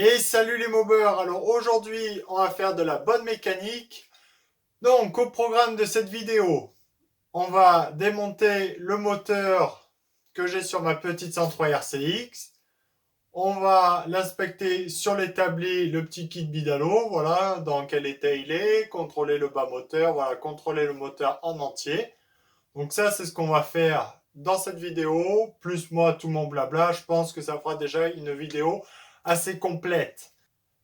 Et salut les mobeurs. Alors aujourd'hui on va faire de la bonne mécanique. Donc au programme de cette vidéo, on va démonter le moteur que j'ai sur ma petite 103 RCX. On va l'inspecter sur l'établi, le petit kit Bidalo, voilà, dans quel état il est, contrôler le bas moteur, voilà, contrôler le moteur en entier. Donc ça c'est ce qu'on va faire dans cette vidéo, plus moi tout mon blabla, je pense que ça fera déjà une vidéo assez complète.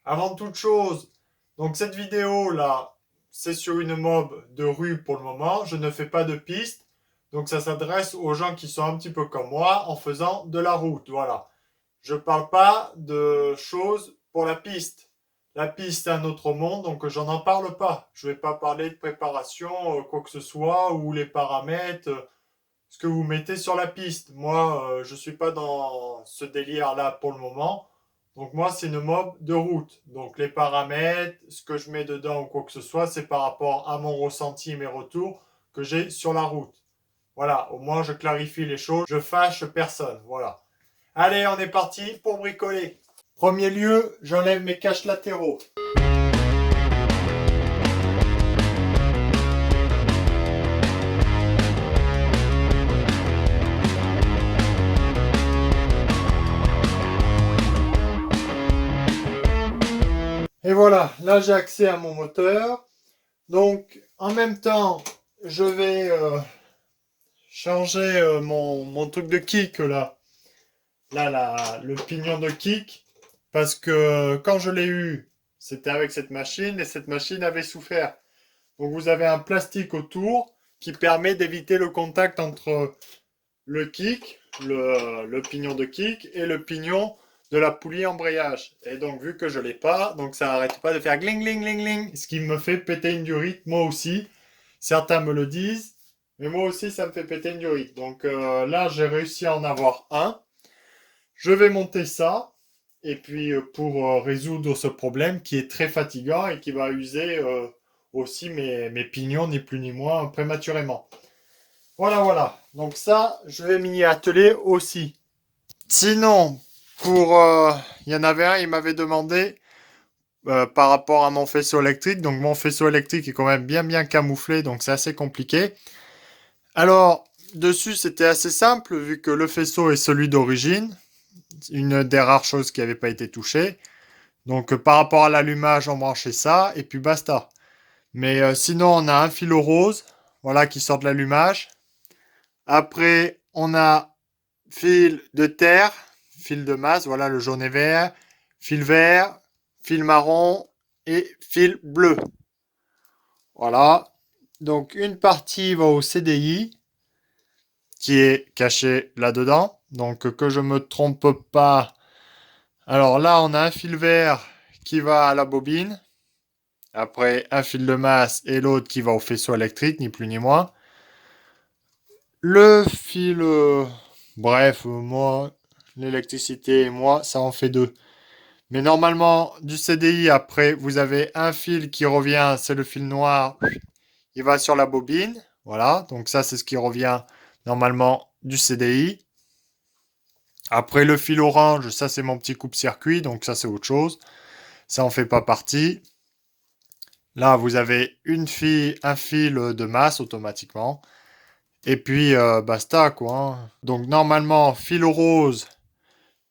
Avant toute chose, donc cette vidéo là, c'est sur une mob de rue pour le moment. Je ne fais pas de piste. Donc ça s'adresse aux gens qui sont un petit peu comme moi en faisant de la route. Voilà. Je ne parle pas de choses pour la piste. La piste, c'est un autre monde, donc j'en en parle pas. Je ne vais pas parler de préparation, quoi que ce soit, ou les paramètres, ce que vous mettez sur la piste. Moi, je ne suis pas dans ce délire-là pour le moment. Donc moi, c'est une mob de route. Donc les paramètres, ce que je mets dedans ou quoi que ce soit, c'est par rapport à mon ressenti et mes retours que j'ai sur la route. Voilà, au moins je clarifie les choses, je fâche personne. Voilà. Allez, on est parti pour bricoler. Premier lieu, j'enlève mes caches latéraux. Et voilà, là j'ai accès à mon moteur. Donc en même temps, je vais changer mon truc de kick là. Le pignon de kick. Parce que quand je l'ai eu, c'était avec cette machine et cette machine avait souffert. Donc vous avez un plastique autour qui permet d'éviter le contact entre le kick, le pignon de kick et le pignon de la poulie embrayage. Et donc vu que je l'ai pas, donc ça n'arrête pas de faire gling gling gling gling, ce qui me fait péter une durite, moi aussi. Certains me le disent, mais moi aussi ça me fait péter une durite. Donc là j'ai réussi à en avoir un. Je vais monter ça. Et puis pour résoudre ce problème qui est très fatigant et qui va user aussi mes pignons, ni plus ni moins, prématurément. Voilà, voilà. Donc ça, je vais m'y atteler aussi. Sinon, il y en avait un, il m'avait demandé par rapport à mon faisceau électrique. Donc mon faisceau électrique est quand même bien camouflé, donc c'est assez compliqué. Alors, dessus, c'était assez simple, vu que le faisceau est celui d'origine. Une des rares choses qui n'avait pas été touchée. Donc par rapport à l'allumage, on branchait ça, et puis basta. Mais sinon, on a un fil rose, voilà, qui sort de l'allumage. Après, on a fil de terre, fil de masse, voilà le jaune et vert, fil marron et fil bleu. Voilà. Donc une partie va au CDI qui est caché là-dedans. Donc que je me trompe pas. Alors là, on a un fil vert qui va à la bobine. Après, un fil de masse et l'autre qui va au faisceau électrique, ni plus ni moins. Le fil, bref, moi, l'électricité et moi, ça en fait deux. Mais normalement, du CDI, après, vous avez un fil qui revient, c'est le fil noir, il va sur la bobine. Voilà, donc ça, c'est ce qui revient normalement du CDI. Après, le fil orange, ça, c'est mon petit coupe-circuit, donc ça, c'est autre chose. Ça en fait pas partie. Là, vous avez un fil de masse automatiquement. Et puis, basta, quoi, hein. Donc, normalement, fil rose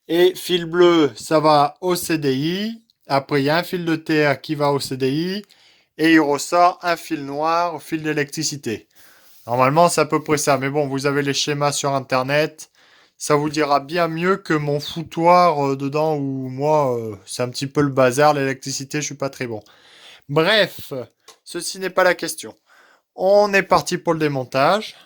et fil bleu, ça va au CDI. Après, il y a un fil de terre qui va au CDI. Et il ressort un fil noir, fil d'électricité. Normalement, c'est à peu près ça. Mais bon, vous avez les schémas sur Internet. Ça vous dira bien mieux que mon foutoir dedans où moi, c'est un petit peu le bazar. L'électricité, je suis pas très bon. Bref, ceci n'est pas la question. On est parti pour le démontage.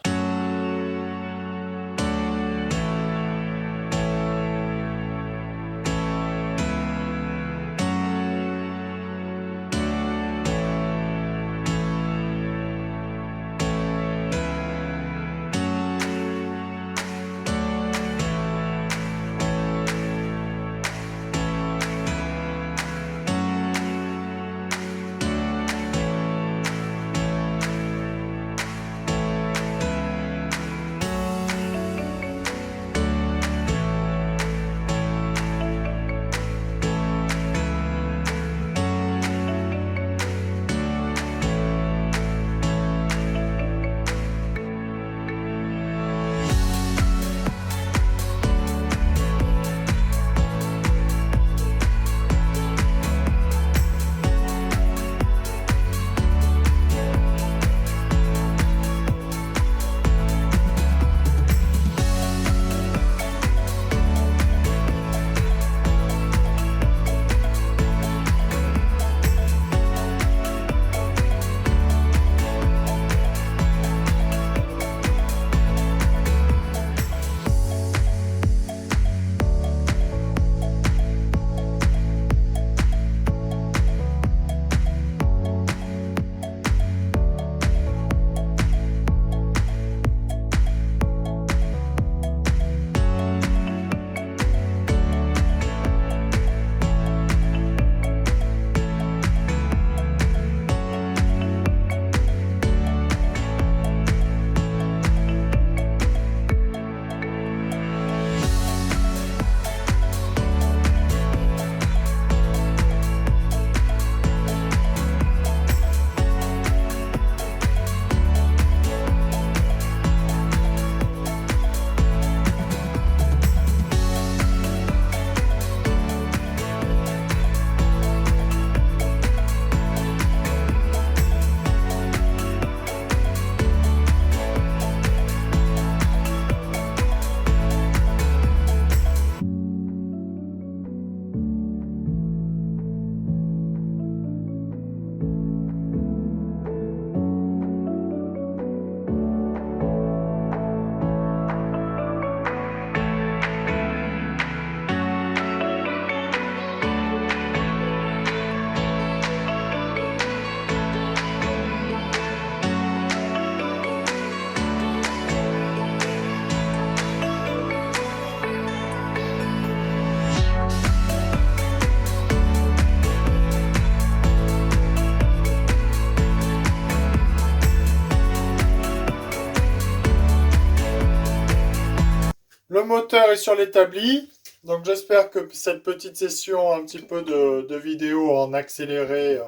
Le moteur est sur l'établi. Donc j'espère que cette petite session, un petit peu de vidéo en accéléré,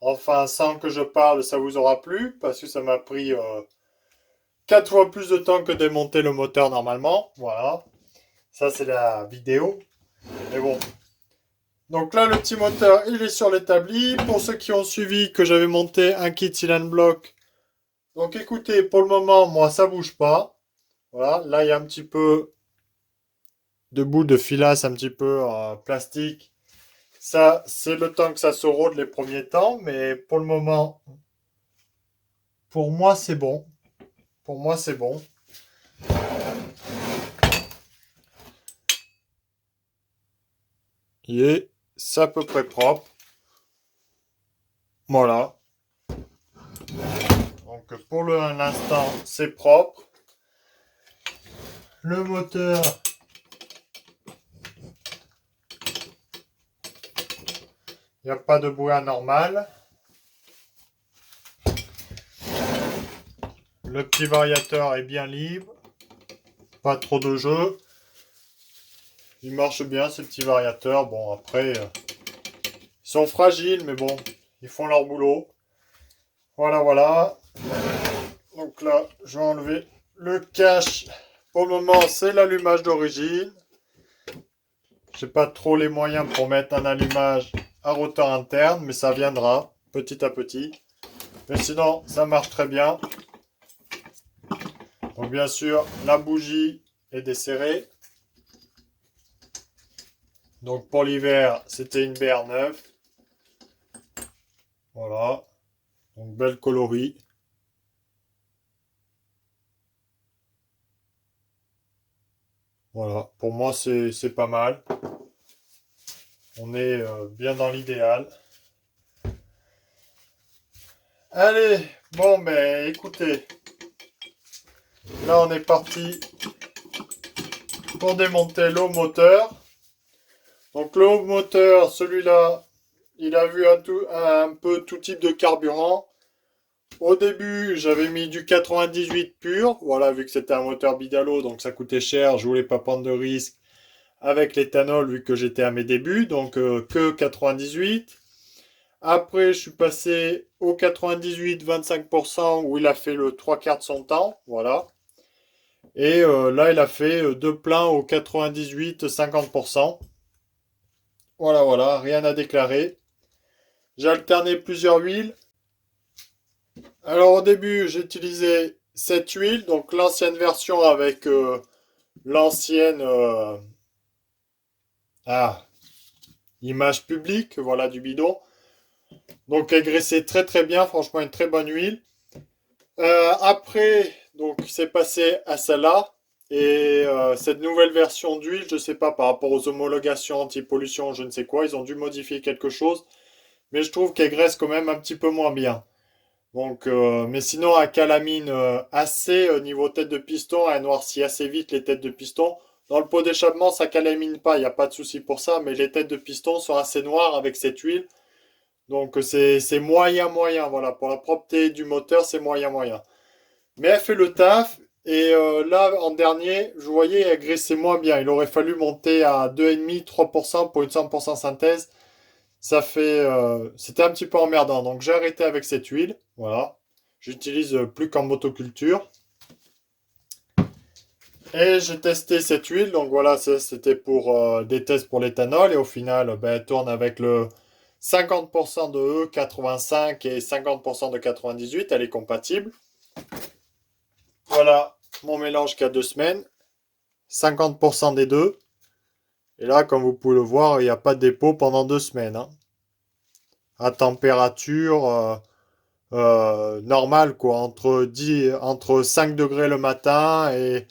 enfin sans que je parle, ça vous aura plu. Parce que ça m'a pris 4 fois plus de temps que démonter le moteur normalement. Voilà. Ça c'est la vidéo. Mais bon. Donc là le petit moteur il est sur l'établi. Pour ceux qui ont suivi que j'avais monté un kit Silent Block. Donc écoutez, pour le moment, moi ça bouge pas. Voilà. Là il y a un petit peu de bouts de filasse un petit peu plastique. Ça, c'est le temps que ça se rôde les premiers temps, mais pour le moment, pour moi, c'est bon. Pour moi, c'est bon. Et c'est à peu près propre. Voilà. Donc pour l'instant, c'est propre. Le moteur, il n'y a pas de bruit anormal. Le petit variateur est bien libre. Pas trop de jeu. Il marche bien ces petits variateurs. Bon après, ils sont fragiles, mais bon, ils font leur boulot. Voilà, voilà. Donc là, je vais enlever le cache. Pour le moment, c'est l'allumage d'origine. J'ai pas trop les moyens pour mettre un allumage à rotor interne, mais ça viendra petit à petit. Mais sinon, ça marche très bien. Donc bien sûr, la bougie est desserrée. Donc pour l'hiver, c'était une BR9. Voilà. Donc belle coloris. Voilà. Pour moi, c'est pas mal. On est bien dans l'idéal. Allez, bon ben écoutez. Là on est parti pour démonter le moteur. Donc le haut moteur, celui-là, il a vu un peu tout type de carburant. Au début, j'avais mis du 98 pur. Voilà, vu que c'était un moteur bidalo, donc ça coûtait cher. Je voulais pas prendre de risque avec l'éthanol, vu que j'étais à mes débuts. Donc que 98. Après, je suis passé au 98 25% où il a fait le 3/4 de son temps. Voilà. Et là, il a fait deux pleins au 98 50%. Voilà, voilà, rien à déclarer. J'ai alterné plusieurs huiles. Alors au début, j'utilisais cette huile, donc l'ancienne version avec l'ancienne image publique, voilà du bidon. Donc elle graissait très très bien, franchement une très bonne huile. Après, donc c'est passé à celle-là. Et cette nouvelle version d'huile, je ne sais pas, par rapport aux homologations anti-pollution, je ne sais quoi, ils ont dû modifier quelque chose. Mais je trouve qu'elle graisse quand même un petit peu moins bien. Donc, mais sinon, à calamine assez niveau tête de piston, elle noircit assez vite les têtes de piston. Dans le pot d'échappement, ça calamine pas, il n'y a pas de souci pour ça, mais les têtes de piston sont assez noires avec cette huile. Donc c'est moyen, moyen, voilà. Pour la propreté du moteur, c'est moyen, moyen. Mais elle fait le taf. Et là, en dernier, je voyais, elle graissait moins bien. Il aurait fallu monter à 2,5-3% pour une 100% synthèse. Ça fait, c'était un petit peu emmerdant. Donc j'ai arrêté avec cette huile. Voilà. J'utilise plus qu'en motoculture. Et j'ai testé cette huile. Donc voilà, c'était pour des tests pour l'éthanol. Et au final, ben, elle tourne avec le 50% de E85 et 50% de 98. Elle est compatible. Voilà mon mélange qui a 2 semaines. 50% des deux. Et là, comme vous pouvez le voir, il n'y a pas de dépôt pendant 2 semaines. Hein. À température normale, quoi. Entre 5 degrés le matin et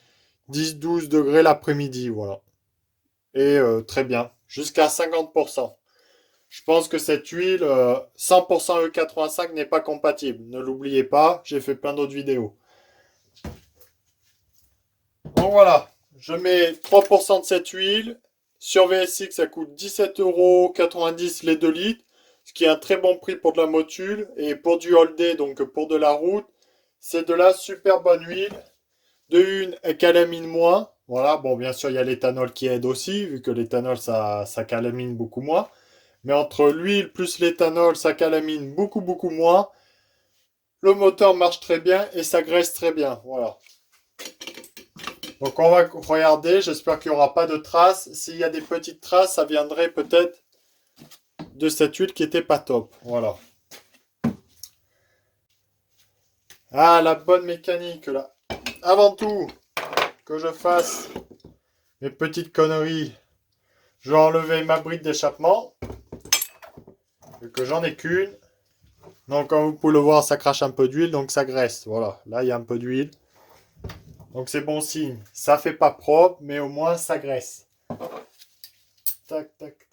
10-12 degrés l'après-midi. Voilà. Et très bien. Jusqu'à 50%. Je pense que cette huile 100% E85 n'est pas compatible. Ne l'oubliez pas, j'ai fait plein d'autres vidéos. Donc voilà, je mets 3% de cette huile. Sur VSX, ça coûte 17,90 € les 2 litres. Ce qui est un très bon prix pour de la motule. Et pour du all day, donc pour de la route, c'est de la super bonne huile. De une, elle calamine moins. Voilà, bon, bien sûr, il y a l'éthanol qui aide aussi, vu que l'éthanol, ça calamine beaucoup moins. Mais entre l'huile plus l'éthanol, ça calamine beaucoup, beaucoup moins. Le moteur marche très bien et ça graisse très bien. Voilà. Donc on va regarder, j'espère qu'il n'y aura pas de traces. S'il y a des petites traces, ça viendrait peut-être de cette huile qui était pas top. Voilà. Ah, la bonne mécanique là. Avant tout, que je fasse mes petites conneries, je vais enlever ma bride d'échappement. Vu que j'en ai qu'une. Donc comme vous pouvez le voir, ça crache un peu d'huile, donc ça graisse. Voilà, là il y a un peu d'huile. Donc c'est bon signe. Ça fait pas propre, mais au moins ça graisse. Tac, tac.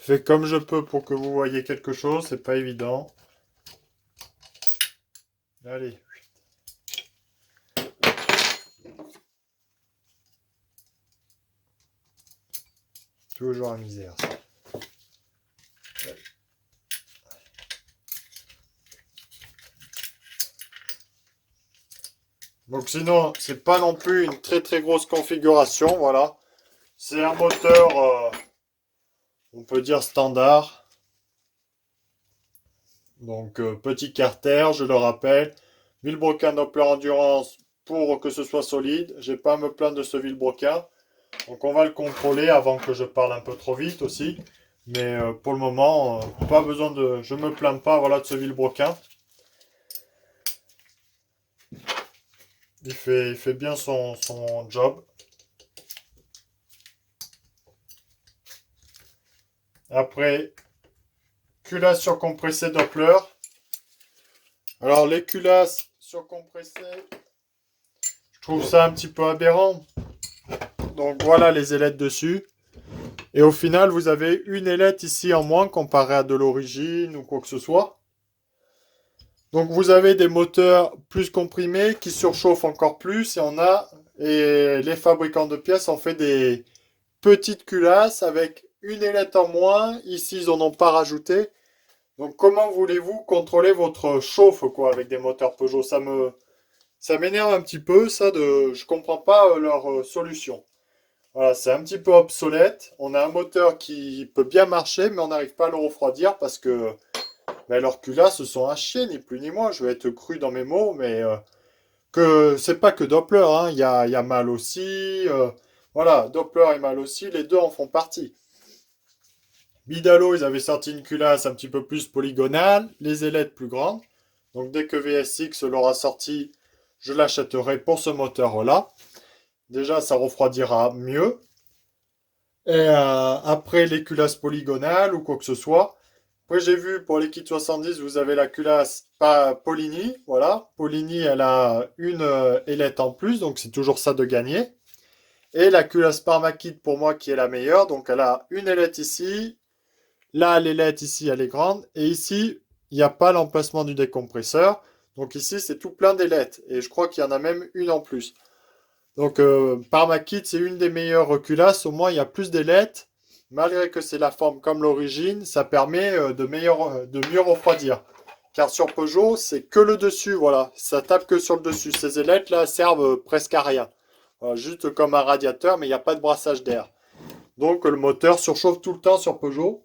Je fais comme je peux pour que vous voyez quelque chose, c'est pas évident. Allez. Toujours la misère. Ça. Donc sinon, c'est pas non plus une très très grosse configuration, voilà. C'est un moteur, on peut dire standard. Donc petit carter, je le rappelle. Vilebrequin Doppler Endurance pour que ce soit solide. J'ai pas à me plaindre de ce vilebrequin. Donc on va le contrôler avant que je parle un peu trop vite aussi. Mais pour le moment, pas besoin de... Je me plains pas voilà, de ce vilebrequin. Il fait bien son job. Après, culasse surcompressée Doppler. Alors les culasses surcompressées, je trouve ça un petit peu aberrant. Donc voilà les ailettes dessus. Et au final, vous avez une ailette ici en moins comparé à de l'origine ou quoi que ce soit. Donc vous avez des moteurs plus comprimés qui surchauffent encore plus et les fabricants de pièces ont fait des petites culasses avec une ailette en moins. Ici, ils n'en ont pas rajouté. Donc comment voulez-vous contrôler votre chauffe quoi avec des moteurs Peugeot? Ça m'énerve un petit peu je comprends pas leur solution. Voilà, c'est un petit peu obsolète. On a un moteur qui peut bien marcher, mais on n'arrive pas à le refroidir parce que leurs culasses se sont à chier, ni plus ni moins. Je vais être cru dans mes mots, mais que c'est pas que Doppler, hein. Il y a Mal aussi. Voilà, Doppler et Mal aussi, les deux en font partie. Bidalo, ils avaient sorti une culasse un petit peu plus polygonale, les ailettes plus grandes. Donc dès que VSX l'aura sorti, je l'achèterai pour ce moteur-là. Déjà, ça refroidira mieux. Et après les culasses polygonales ou quoi que ce soit. Après, j'ai vu pour les kits 70, vous avez la culasse pas Polini. Voilà. Polini, elle a une ailette en plus, donc c'est toujours ça de gagner. Et la culasse Parmakit pour moi qui est la meilleure. Donc elle a une ailette ici. Là, l'ailette ici, elle est grande. Et ici, il n'y a pas l'emplacement du décompresseur. Donc ici, c'est tout plein d'ailettes. Et je crois qu'il y en a même une en plus. Donc, Parmakit, c'est une des meilleures culasses. Au moins, il y a plus d'ailettes. Malgré que c'est la forme comme l'origine, ça permet de mieux refroidir. Car sur Peugeot, c'est que le dessus, voilà. Ça tape que sur le dessus. Ces ailettes-là servent presque à rien. Voilà, juste comme un radiateur, mais il n'y a pas de brassage d'air. Donc, le moteur surchauffe tout le temps sur Peugeot.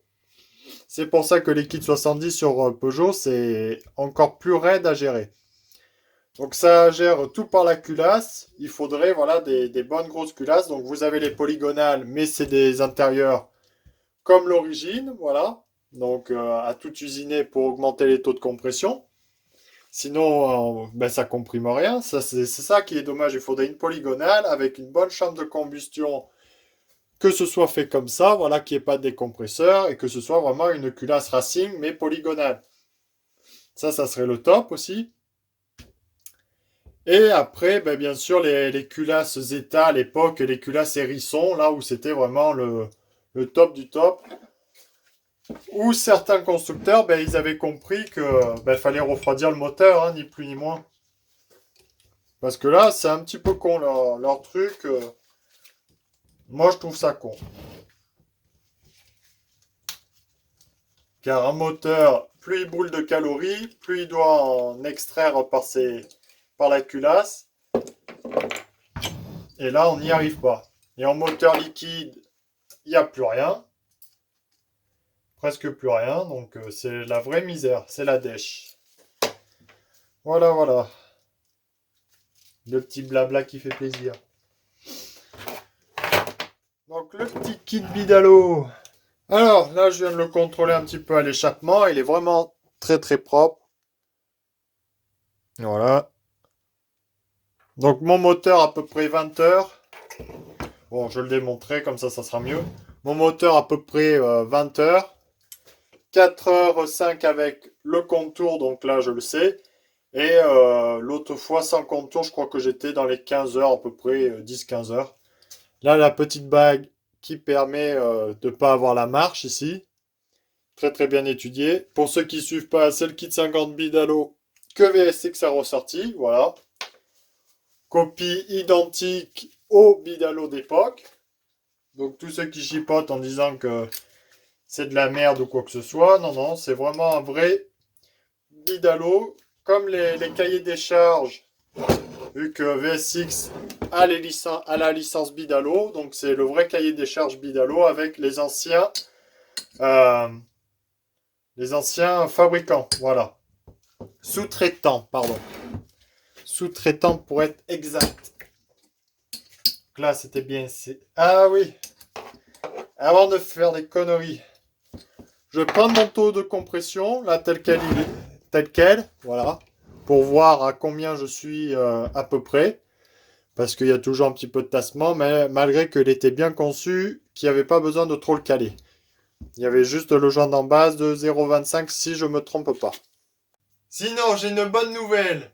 C'est pour ça que les kits 70 sur Peugeot, c'est encore plus raide à gérer. Donc ça gère tout par la culasse. Il faudrait voilà, des bonnes grosses culasses. Donc vous avez les polygonales, mais c'est des intérieurs comme l'origine. Voilà. Donc à tout usiner pour augmenter les taux de compression. Sinon, ben, ça comprime rien. Ça, c'est ça qui est dommage. Il faudrait une polygonale avec une bonne chambre de combustion, que ce soit fait comme ça, voilà, qu'il n'y ait pas de décompresseur et que ce soit vraiment une culasse racing, mais polygonale. Ça serait le top aussi. Et après, ben, bien sûr, les culasses Zeta à l'époque, les culasses Hérisson, là où c'était vraiment le top du top. Où certains constructeurs, ben, ils avaient compris que ben, fallait refroidir le moteur, hein, ni plus ni moins. Parce que là, c'est un petit peu con leur truc. Moi, je trouve ça con. Car un moteur, plus il brûle de calories, plus il doit en extraire par la culasse. Et là, on n'y arrive pas. Et en moteur liquide, il n'y a plus rien. Presque plus rien. Donc, c'est la vraie misère. C'est la dèche. Voilà, voilà. Le petit blabla qui fait plaisir. Donc, le petit kit Bidalo. Alors, là, je viens de le contrôler un petit peu à l'échappement. Il est vraiment très, très propre. Voilà. Donc, mon moteur, à peu près 20 heures. Bon, je le démontrerai, comme ça sera mieux. Mon moteur, à peu près 20 heures. 4h05 avec le contour, donc là, je le sais. Et l'autre fois, sans contour, je crois que j'étais dans les 15 heures, à peu près 10-15 heures. Là, la petite bague qui permet de ne pas avoir la marche ici. Très très bien étudié. Pour ceux qui ne suivent pas, c'est le kit 50 Bidalo que VSX a ressorti. Voilà. Copie identique au Bidalo d'époque. Donc tous ceux qui chipotent en disant que c'est de la merde ou quoi que ce soit. Non, non, c'est vraiment un vrai Bidalo. Comme les cahiers des charges, vu que VSX a la licence Bidalo. Donc c'est le vrai cahier des charges Bidalo avec les anciens fabricants. Voilà. Sous-traitants, pardon. Sous-traitant pour être exact. Donc là, c'était bien. Ah oui. Avant de faire des conneries, je prends mon taux de compression, là, tel quel, voilà, pour voir à combien je suis à peu près. Parce qu'il y a toujours un petit peu de tassement, mais malgré qu'il était bien conçu, qu'il n'y avait pas besoin de trop le caler. Il y avait juste le joint en base de 0,25 si je ne me trompe pas. Sinon, j'ai une bonne nouvelle.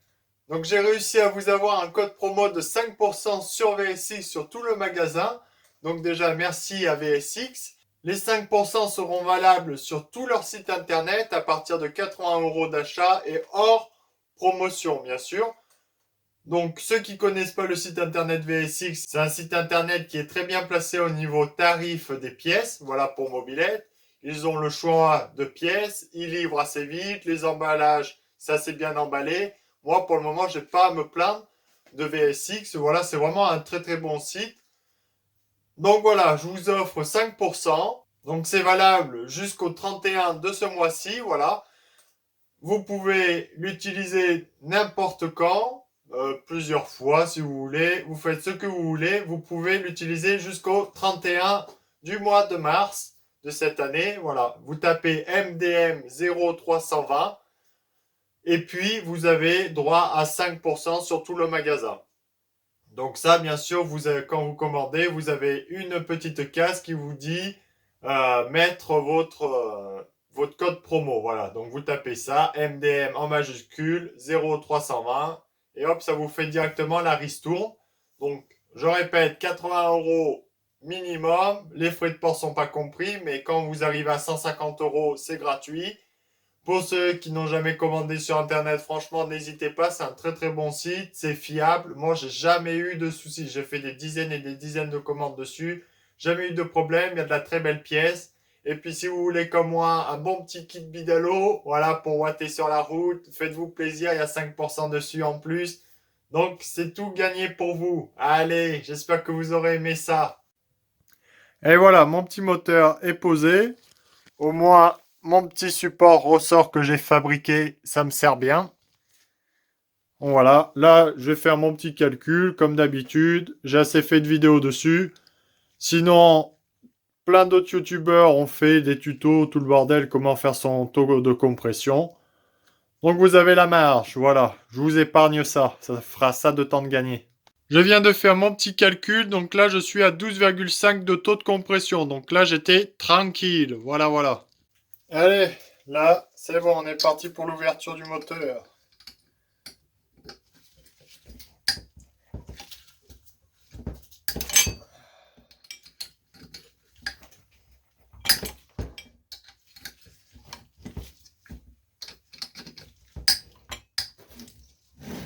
Donc j'ai réussi à vous avoir un code promo de 5% sur VSX sur tout le magasin. Donc déjà merci à VSX. Les 5% seront valables sur tout leur site internet à partir de 80 € d'achat et hors promotion bien sûr. Donc ceux qui ne connaissent pas le site internet VSX, c'est un site internet qui est très bien placé au niveau tarif des pièces. Voilà pour mobilette. Ils ont le choix de pièces, ils livrent assez vite, les emballages, ça c'est bien emballé. Moi, pour le moment, je n'ai pas à me plaindre de VSX. Voilà, c'est vraiment un très très bon site. Donc voilà, je vous offre 5%. Donc c'est valable jusqu'au 31 de ce mois-ci. Voilà. Vous pouvez l'utiliser n'importe quand, plusieurs fois si vous voulez. Vous faites ce que vous voulez. Vous pouvez l'utiliser jusqu'au 31 du mois de mars de cette année. Voilà. Vous tapez MDM 0320. Et puis, vous avez droit à 5% sur tout le magasin. Donc ça, bien sûr, quand vous commandez, vous avez une petite case qui vous dit mettre votre code promo. Voilà, donc vous tapez ça, MDM en majuscule, 0320, et hop, ça vous fait directement la ristourne. Donc, je répète, 80 € minimum. Les frais de port ne sont pas compris, mais quand vous arrivez à 150 €, c'est gratuit. Pour ceux qui n'ont jamais commandé sur internet, franchement, n'hésitez pas, c'est un très très bon site, c'est fiable. Moi, j'ai jamais eu de soucis. J'ai fait des dizaines et des dizaines de commandes dessus. Jamais eu de problème, il y a de la très belle pièce. Et puis si vous voulez comme moi un bon petit kit Bidalo, voilà, pour watter sur la route, faites-vous plaisir, il y a 5% dessus en plus. Donc c'est tout gagné pour vous. Allez, j'espère que vous aurez aimé ça. Et voilà, mon petit moteur est posé. Au moins, mon petit support ressort que j'ai fabriqué, ça me sert bien. Voilà, là, je vais faire mon petit calcul, comme d'habitude. J'ai assez fait de vidéos dessus. Sinon, plein d'autres youtubeurs ont fait des tutos, tout le bordel, comment faire son taux de compression. Donc vous avez la marge, voilà. Je vous épargne ça. Ça fera ça de temps de gagner. Je viens de faire mon petit calcul. Donc là, je suis à 12,5 de taux de compression. Donc là, j'étais tranquille. Voilà, voilà. Allez, là, c'est bon. On est parti pour l'ouverture du moteur.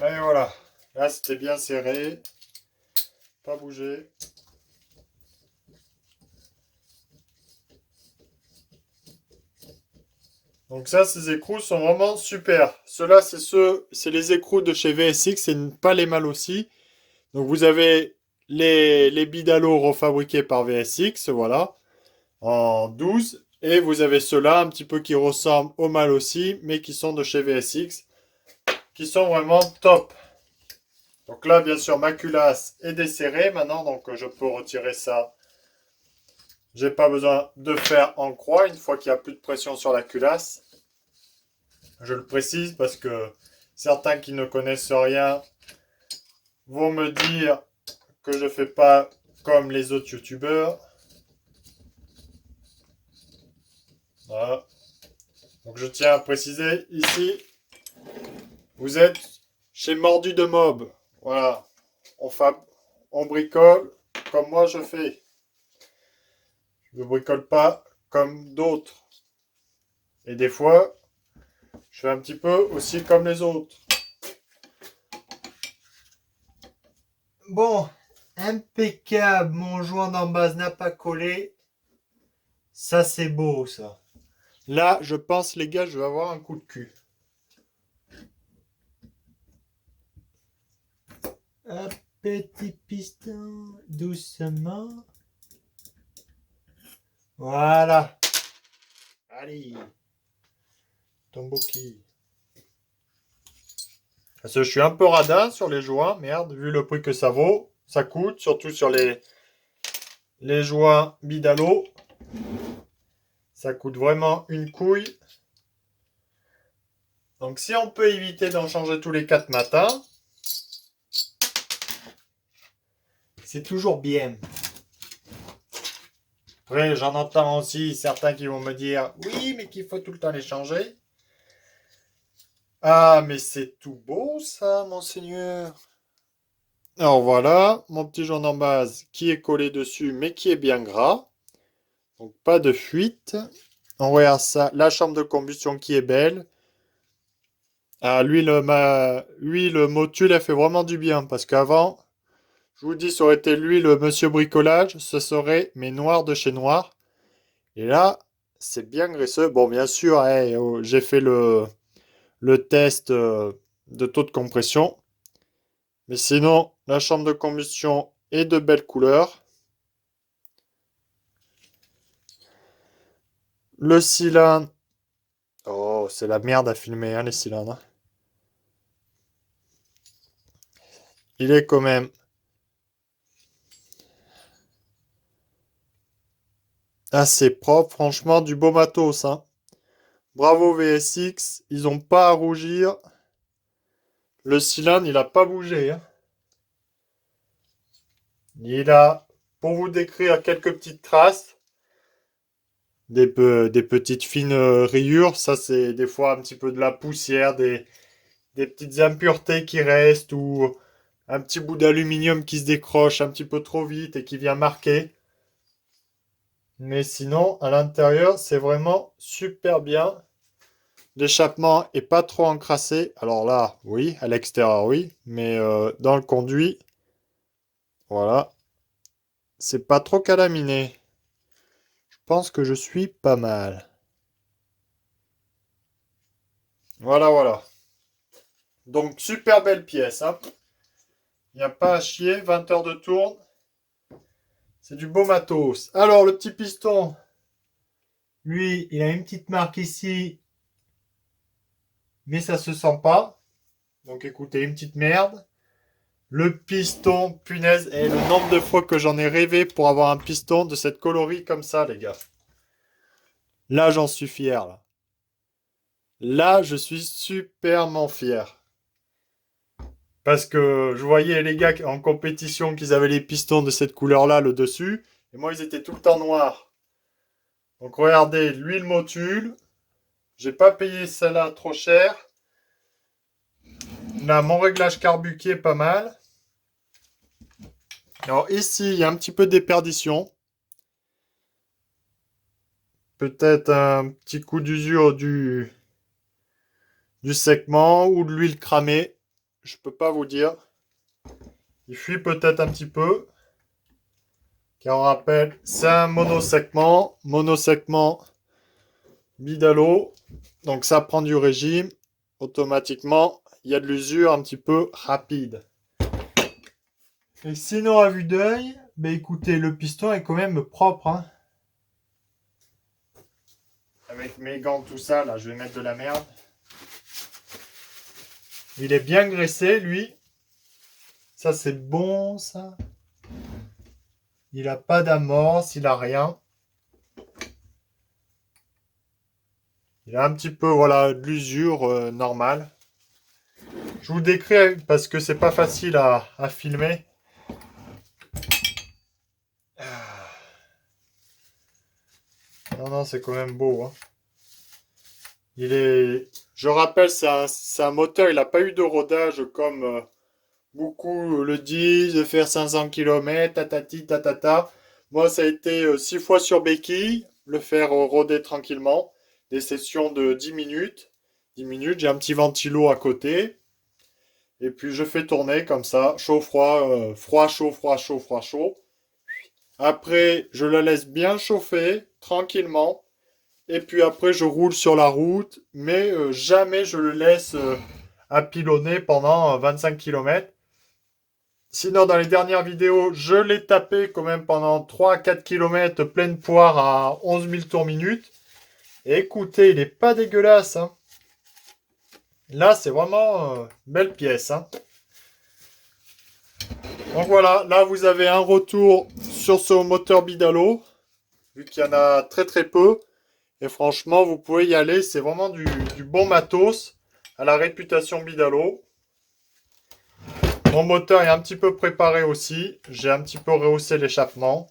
Et voilà. Là, c'était bien serré. Pas bouger. Donc ça, ces écrous sont vraiment super. Ceux-là, c'est les écrous de chez VSX, c'est pas les mâles aussi. Donc vous avez les Bidalo refabriqués par VSX, voilà, en 12. Et vous avez ceux-là, un petit peu qui ressemblent au mâle aussi, mais qui sont de chez VSX, qui sont vraiment top. Donc là, bien sûr, ma culasse est desserrée maintenant, donc je peux retirer ça. J'ai pas besoin de faire en croix une fois qu'il n'y a plus de pression sur la culasse. Je le précise parce que certains qui ne connaissent rien vont me dire que je fais pas comme les autres youtubeurs. Voilà. Donc je tiens à préciser ici, vous êtes chez Mordu de Mob. Voilà. On bricole comme moi je fais. Je ne bricole pas comme d'autres. Et des fois, je fais un petit peu aussi comme les autres. Bon, impeccable. Mon joint d'en base n'a pas collé. Ça, c'est beau, ça. Là, je pense, les gars, je vais avoir un coup de cul. Un petit piston, doucement. Voilà. Allez. Tomboki. Parce que je suis un peu radin sur les joints. Merde, vu le prix que ça vaut. Ça coûte, surtout sur les joints Bidalo. Ça coûte vraiment une couille. Donc si on peut éviter d'en changer tous les 4 matins, c'est toujours bien. Après, j'en entends aussi certains qui vont me dire « Oui, mais qu'il faut tout le temps les changer. » Ah, mais c'est tout beau ça, monseigneur. Alors voilà, mon petit jaune en base qui est collé dessus, mais qui est bien gras. Donc pas de fuite. On regarde ça, la chambre de combustion qui est belle. Ah, l'huile Motul, elle fait vraiment du bien, parce qu'avant, je vous dis, ça aurait été l'huile Monsieur Bricolage, ce serait mes noirs de chez Noir. Et là, c'est bien graisseux. Bon, bien sûr, j'ai fait le test de taux de compression. Mais sinon, la chambre de combustion est de belle couleur. Le cylindre. Oh, c'est la merde à filmer, hein, les cylindres. Il est quand même assez propre. Franchement, du beau matos, hein. Bravo VSX. Ils n'ont pas à rougir. Le cylindre, il n'a pas bougé, hein. Il a, pour vous décrire quelques petites traces, des petites fines rayures. Ça, c'est des fois un petit peu de la poussière, des petites impuretés qui restent ou un petit bout d'aluminium qui se décroche un petit peu trop vite et qui vient marquer. Mais sinon, à l'intérieur, c'est vraiment super bien. L'échappement est pas trop encrassé. Alors là, oui, à l'extérieur, oui. Mais dans le conduit, voilà, c'est pas trop calaminé. Je pense que je suis pas mal. Voilà, voilà. Donc, super belle pièce, hein. Il n'y a pas à chier, 20 heures de tourne. C'est du beau matos. Alors, le petit piston, lui, il a une petite marque ici, mais ça se sent pas. Donc, écoutez, une petite merde. Le piston, punaise, et le nombre de fois que j'en ai rêvé pour avoir un piston de cette colorie comme ça, les gars. Là, j'en suis fier, là. Là, je suis superment fier. Parce que je voyais les gars en compétition qu'ils avaient les pistons de cette couleur-là, le dessus. Et moi, ils étaient tout le temps noirs. Donc regardez, l'huile motule. J'ai pas payé celle-là trop cher. Là, mon réglage carbu qui est pas mal. Alors ici, il y a un petit peu de déperdition. Peut-être un petit coup d'usure du segment ou de l'huile cramée. Je peux pas vous dire. Il fuit peut-être un petit peu. Car on rappelle, c'est un monosegment. Monosegment Bidalo. Donc ça prend du régime. Automatiquement, il y a de l'usure un petit peu rapide. Et sinon, à vue d'œil, ben écoutez, le piston est quand même propre. Hein. Avec mes gants, tout ça, là, je vais mettre de la merde. Il est bien graissé, lui. Ça, c'est bon, ça. Il a pas d'amorce, il a rien. Il a un petit peu, voilà, de l'usure normale. Je vous décris parce que c'est pas facile à filmer. Non, non, c'est quand même beau. Hein. Il est... Je rappelle, c'est un moteur, il n'a pas eu de rodage comme beaucoup le disent, de faire 500 km, tatati, tatata. Moi, ça a été 6 fois sur béquille, le faire rôder tranquillement. Des sessions de 10 minutes. 10 minutes, j'ai un petit ventilo à côté. Et puis je fais tourner comme ça, chaud-froid, froid, chaud, froid, chaud, froid, chaud. Après, je la laisse bien chauffer, tranquillement. Et puis après, je roule sur la route, mais jamais je le laisse à pilonner pendant 25 km. Sinon, dans les dernières vidéos, je l'ai tapé quand même pendant 3-4 km pleine poire à 11 000 tours minute. Et écoutez, il n'est pas dégueulasse. Hein. Là, c'est vraiment belle pièce. Hein. Donc voilà, là vous avez un retour sur ce moteur Bidalo, vu qu'il y en a très très peu. Et franchement, vous pouvez y aller, c'est vraiment du bon matos à la réputation Bidalo. Mon moteur est un petit peu préparé aussi. J'ai un petit peu rehaussé l'échappement.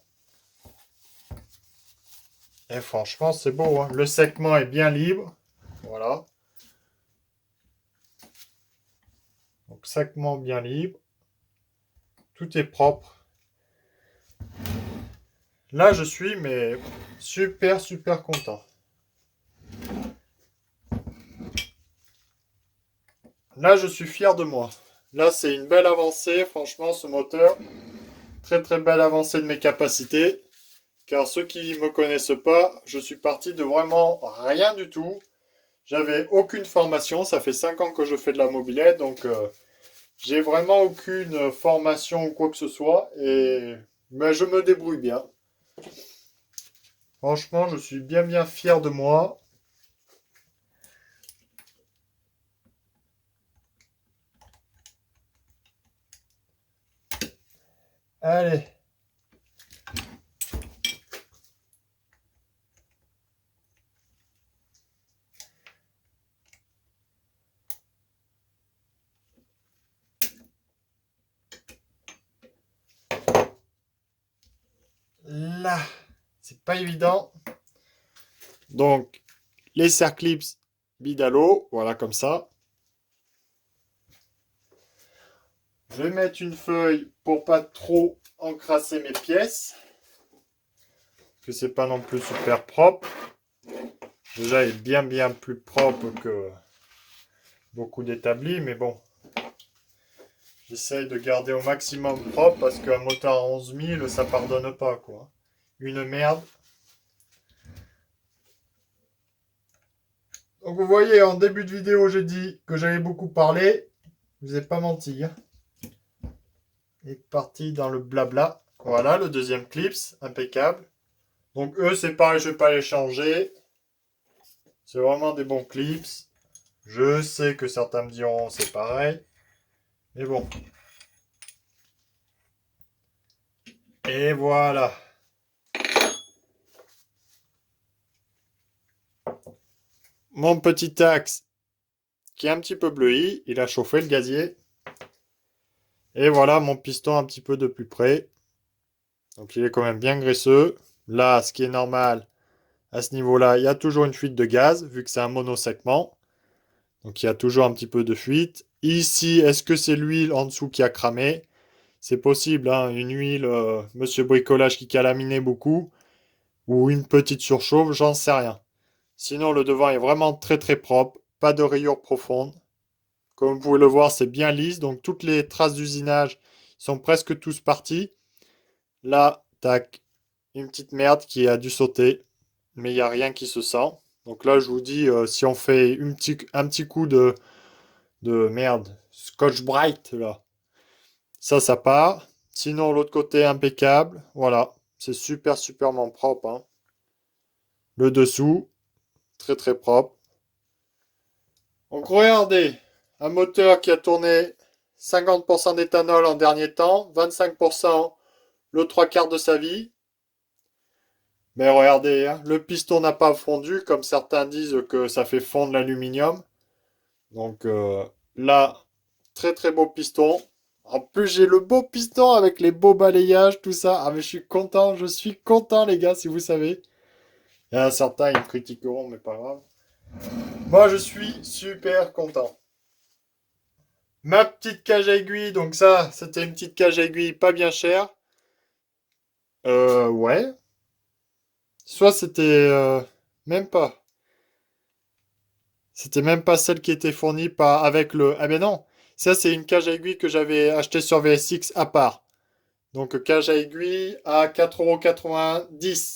Et franchement, c'est beau. Hein. Le segment est bien libre. Voilà. Donc, segment bien libre. Tout est propre. Là, je suis mais super, super content. Là, je suis fier de moi. Là, c'est une belle avancée. Franchement, ce moteur, très, très belle avancée de mes capacités. Car ceux qui ne me connaissent pas, je suis parti de vraiment rien du tout. J'avais aucune formation. Ça fait 5 ans que je fais de la mobilette. Donc, j'ai vraiment aucune formation ou quoi que ce soit. Mais je me débrouille bien. Franchement, je suis bien bien fier de moi. Allez. Là. C'est pas évident. Donc, les Circlips Bidalo. Voilà, comme ça. Je vais mettre une feuille pour pas trop encrasser mes pièces. Parce que c'est pas non plus super propre. Déjà, il est bien bien plus propre que beaucoup d'établis, mais bon. J'essaye de garder au maximum propre parce qu'un moteur à 11 000, ça pardonne pas, quoi. Une merde. Donc vous voyez, en début de vidéo, j'ai dit que j'allais beaucoup parler. Je vous ai pas menti. Hein. Et parti dans le blabla. Voilà, le deuxième clips, impeccable. Donc eux, c'est pareil, je vais pas les changer. C'est vraiment des bons clips. Je sais que certains me diront c'est pareil. Mais bon. Et voilà. mon petit axe qui est un petit peu bleui. Il a chauffé le gazier. Et voilà mon piston un petit peu de plus près. Donc il est quand même bien graisseux. Là, ce qui est normal, à ce niveau-là, il y a toujours une fuite de gaz, vu que c'est un monosegment. Donc il y a toujours un petit peu de fuite. Ici, est-ce que c'est l'huile en dessous qui a cramé? C'est possible, hein, une huile, Monsieur Bricolage qui calaminait beaucoup, ou une petite surchauffe, j'en sais rien. Sinon, le devant est vraiment très très propre, pas de rayures profondes. Comme vous pouvez le voir, c'est bien lisse, donc toutes les traces d'usinage sont presque tous parties. Là, tac, une petite merde qui a dû sauter, mais il n'y a rien qui se sent. Donc là, je vous dis, si on fait un petit coup de merde, Scotch Bright, là, ça part. Sinon, l'autre côté, impeccable. Voilà, c'est super, superment propre, hein. Le dessous, très, très propre. Donc, regardez, un moteur qui a tourné 50% d'éthanol en dernier temps, 25% le trois quarts de sa vie. Mais regardez, hein, le piston n'a pas fondu, comme certains disent que ça fait fondre l'aluminium. Donc là, très très beau piston. En plus, j'ai le beau piston avec les beaux balayages, tout ça. Ah, mais je suis content, les gars, si vous savez. Il y en a certains, ils me critiqueront, mais pas grave. Moi, je suis super content. Ma petite cage à aiguille, donc ça, c'était une petite cage à aiguille pas bien chère. Ouais. Soit c'était même pas. C'était même pas celle qui était fournie par avec le. Ah ben non. Ça, c'est une cage à aiguille que j'avais acheté sur VSX à part. Donc cage à aiguille à 4,90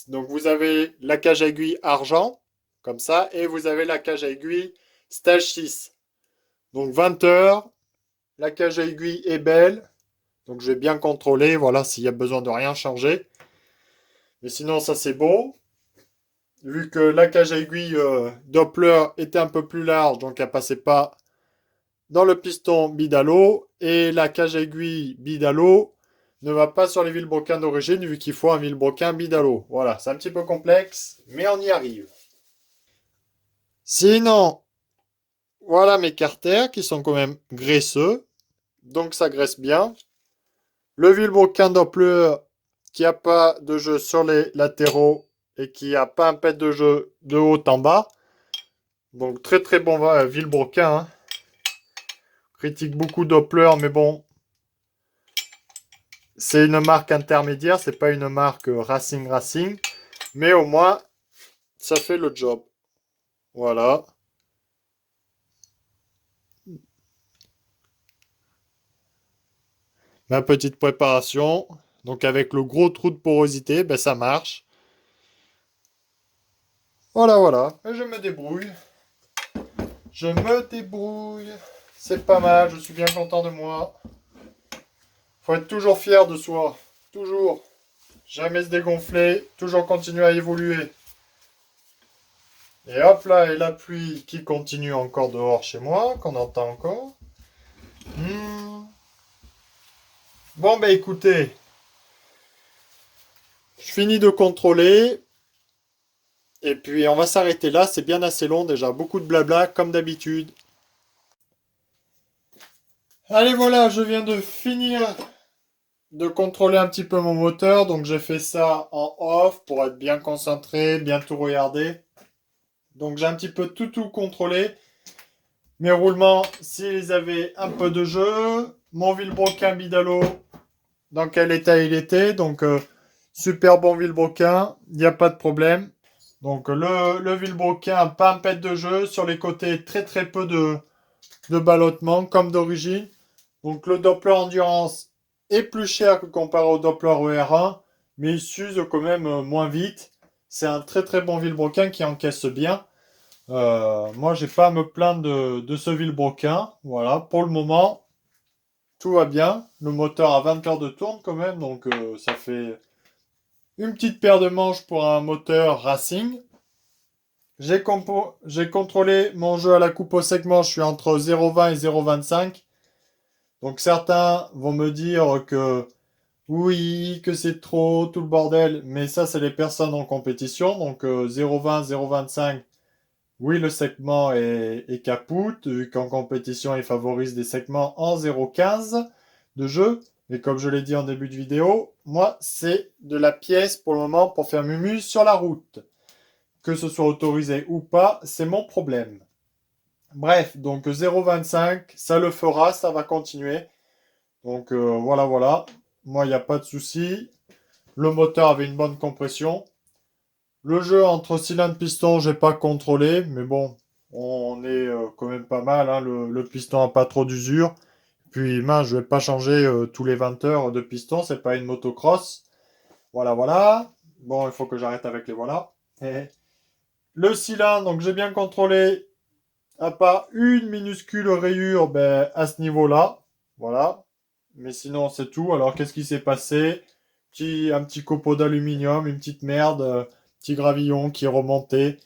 €. Donc vous avez la cage à aiguille argent, comme ça, et vous avez la cage à aiguille stage 6. Donc 20 heures, la cage à aiguille est belle. Donc je vais bien contrôler, voilà, s'il y a besoin de rien changer. Mais sinon, ça c'est beau. Vu que la cage à aiguille Doppler était un peu plus large, donc elle passait pas dans le piston bidalo. Et la cage à aiguille bidalo ne va pas sur les vilebrequins d'origine, vu qu'il faut un vilebrequin bidalo. Voilà, c'est un petit peu complexe, mais on y arrive. Sinon, voilà mes carters qui sont quand même graisseux, donc ça graisse bien. Le vilebrequin Doppler qui n'a pas de jeu sur les latéraux et qui n'a pas un pet de jeu de haut en bas. Donc très très bon vilebrequin, hein. Critique beaucoup Doppler, mais bon, c'est une marque intermédiaire, c'est pas une marque Racing. Mais au moins, ça fait le job. Voilà. Ma petite préparation. Donc avec le gros trou de porosité, ben ça marche. Voilà, voilà. Et je me débrouille. Je me débrouille. C'est pas mal, je suis bien content de moi. Faut être toujours fier de soi. Toujours. Jamais se dégonfler. Toujours continuer à évoluer. Et hop là, et la pluie qui continue encore dehors chez moi, qu'on entend encore. Hmm. Bon, ben écoutez, je finis de contrôler. Et puis on va s'arrêter là, c'est bien assez long déjà, beaucoup de blabla comme d'habitude. Allez voilà, je viens de finir de contrôler un petit peu mon moteur, donc j'ai fait ça en off pour être bien concentré, bien tout regarder. Donc j'ai un petit peu tout contrôlé. Mes roulements, s'ils avaient un peu de jeu, mon vilebrequin bidalo, dans quel état il était, donc super bon vilebrequin, il n'y a pas de problème. Donc le vilebrequin, pas un pet de jeu, sur les côtés très très peu de ballottement comme d'origine. Donc le Doppler Endurance est plus cher que comparé au Doppler ER1, mais il s'use quand même moins vite. C'est un très très bon vilebrequin qui encaisse bien. Moi, j'ai pas à me plaindre de ce vilebrequin. Voilà, pour le moment, tout va bien. Le moteur a 20 heures de tourne quand même, donc ça fait une petite paire de manches pour un moteur racing. J'ai contrôlé mon jeu à la coupe au segment, je suis entre 0,20 et 0,25. Donc certains vont me dire que oui, que c'est trop, tout le bordel, mais ça c'est les personnes en compétition, donc 0,20, 0,25, Oui, le segment est capoute, vu qu'en compétition, il favorise des segments en 0,15 de jeu. Mais comme je l'ai dit en début de vidéo, moi, c'est de la pièce pour le moment pour faire mumu sur la route. Que ce soit autorisé ou pas, c'est mon problème. Bref, donc 0,25, ça le fera, ça va continuer. Donc voilà, voilà. Moi, il n'y a pas de souci. Le moteur avait une bonne compression. Le jeu entre cylindre piston, j'ai pas contrôlé, mais bon, on est quand même pas mal, hein. Le piston a pas trop d'usure. Puis, mince, je vais pas changer tous les 20 heures de piston, c'est pas une motocross. Voilà, voilà. Bon, il faut que j'arrête avec les voilà. Et le cylindre, donc j'ai bien contrôlé, à part une minuscule rayure, ben, à ce niveau-là. Voilà. Mais sinon, c'est tout. Alors, qu'est-ce qui s'est passé? Un petit copeau d'aluminium, une petite merde, petit gravillon qui est remonté.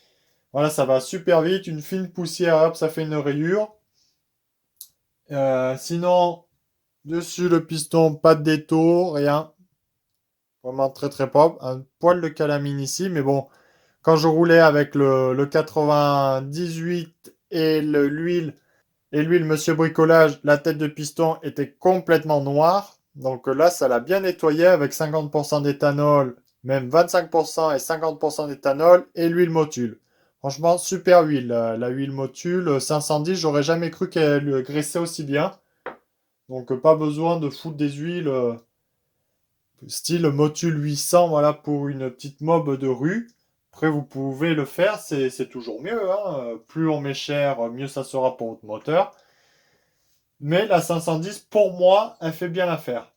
Voilà, ça va super vite. Une fine poussière, hop, ça fait une rayure. Sinon, dessus le piston, pas de détour, rien. Vraiment très très propre. Un poil de calamine ici, mais bon, quand je roulais avec le 98 et l'huile Monsieur Bricolage, la tête de piston était complètement noire. Donc là, ça l'a bien nettoyé avec 50% d'éthanol, même 25% et 50% d'éthanol et l'huile Motul. Franchement, super huile. La huile Motul 510, j'aurais jamais cru qu'elle graissait aussi bien. Donc pas besoin de foutre des huiles style Motul 800, voilà, pour une petite mob de rue. Après, vous pouvez le faire, c'est toujours mieux, hein. Plus on met cher, mieux ça sera pour votre moteur. Mais la 510, pour moi, elle fait bien l'affaire.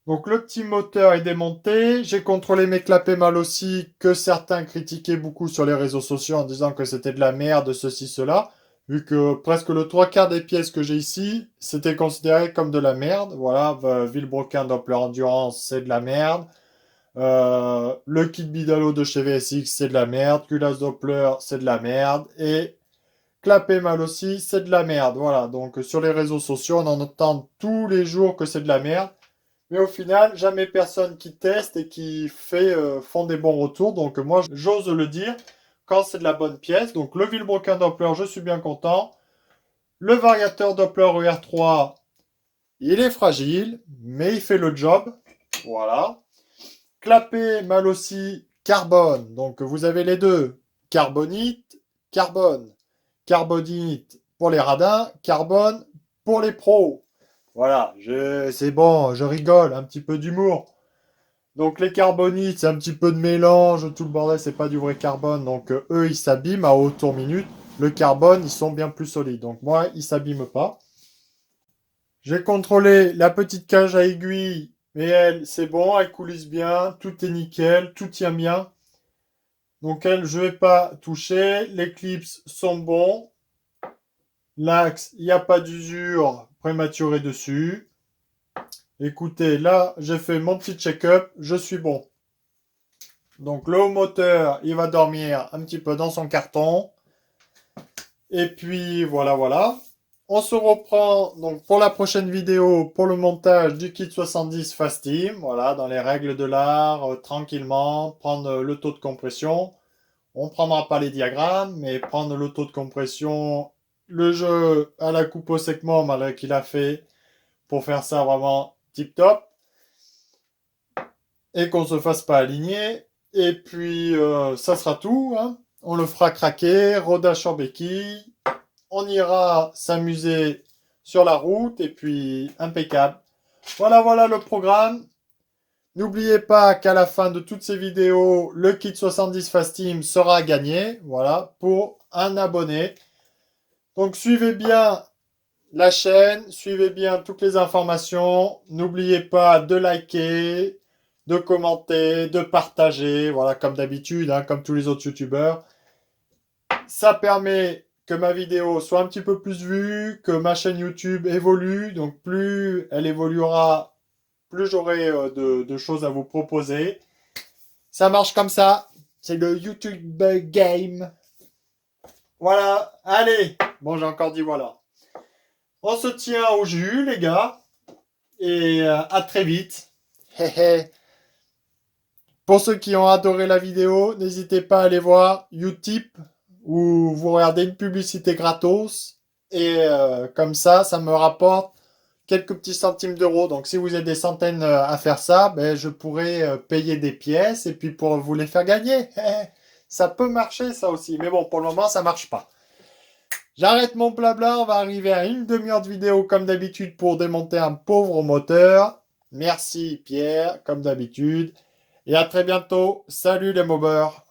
Donc le petit moteur est démonté. J'ai contrôlé mes clapets mal aussi, que certains critiquaient beaucoup sur les réseaux sociaux en disant que c'était de la merde, ceci, cela. Vu que presque le trois quarts des pièces que j'ai ici, c'était considéré comme de la merde. Voilà, Villebroquin Doppler Endurance, c'est de la merde. Le kit Bidalo de chez VSX, c'est de la merde. Culasse Doppler, c'est de la merde. Et clapet mal aussi, c'est de la merde. Voilà, donc sur les réseaux sociaux, on en entend tous les jours que c'est de la merde. Mais au final, jamais personne qui teste et qui font des bons retours. Donc moi, j'ose le dire quand c'est de la bonne pièce. Donc le Villebroquin Doppler, je suis bien content. Le variateur Doppler ER3, il est fragile, mais il fait le job. Voilà. Clapet mal aussi, carbone. Donc vous avez les deux. Carbonite, carbone. Carbonite pour les radins, carbone pour les pros. Voilà, c'est bon, je rigole, un petit peu d'humour. Donc les carbonites, c'est un petit peu de mélange, tout le bordel, c'est pas du vrai carbone. Donc eux, ils s'abîment à haute tour minute. Le carbone, ils sont bien plus solides. Donc moi, ils s'abîment pas. J'ai contrôlé la petite cage à aiguille, mais elle, c'est bon, elle coulisse bien, tout est nickel, tout tient bien. Donc elle, je vais pas toucher. Les clips sont bons. L'axe, il n'y a pas d'usure prématurée dessus. Écoutez, là, j'ai fait mon petit check-up, je suis bon. Donc le haut moteur, il va dormir un petit peu dans son carton. Et puis voilà, voilà. On se reprend donc pour la prochaine vidéo pour le montage du kit 70 Fast Team. Voilà, dans les règles de l'art, tranquillement, prendre le taux de compression. On ne prendra pas les diagrammes, mais prendre le taux de compression, le jeu à la coupe au segment malgré qu'il a fait pour faire ça vraiment tip top. Et qu'on se fasse pas aligner. Et puis ça sera tout, hein. On le fera craquer, rodage sur béquille. On ira s'amuser sur la route et puis impeccable. Voilà, voilà le programme. N'oubliez pas qu'à la fin de toutes ces vidéos, le kit 70 Fast Team sera gagné. Voilà, pour un abonné. Donc suivez bien la chaîne, suivez bien toutes les informations. N'oubliez pas de liker, de commenter, de partager. Voilà, comme d'habitude, hein, comme tous les autres youtubeurs. Ça permet que ma vidéo soit un petit peu plus vue, que ma chaîne YouTube évolue. Donc plus elle évoluera, plus j'aurai de choses à vous proposer. Ça marche comme ça. C'est le YouTube game. Voilà. Allez. Bon, j'ai encore dit voilà. On se tient au jus, les gars. Et à très vite. Hé hé. Pour ceux qui ont adoré la vidéo, n'hésitez pas à aller voir Utip où vous regardez une publicité gratos et comme ça me rapporte quelques petits centimes d'euros. Donc si vous êtes des centaines à faire ça, ben, je pourrais payer des pièces et puis pour vous les faire gagner. Ça peut marcher ça aussi, mais bon, pour le moment, ça marche pas. J'arrête mon blabla, on va arriver à une demi-heure de vidéo comme d'habitude pour démonter un pauvre moteur. Merci Pierre, comme d'habitude. Et à très bientôt. Salut les mobbers.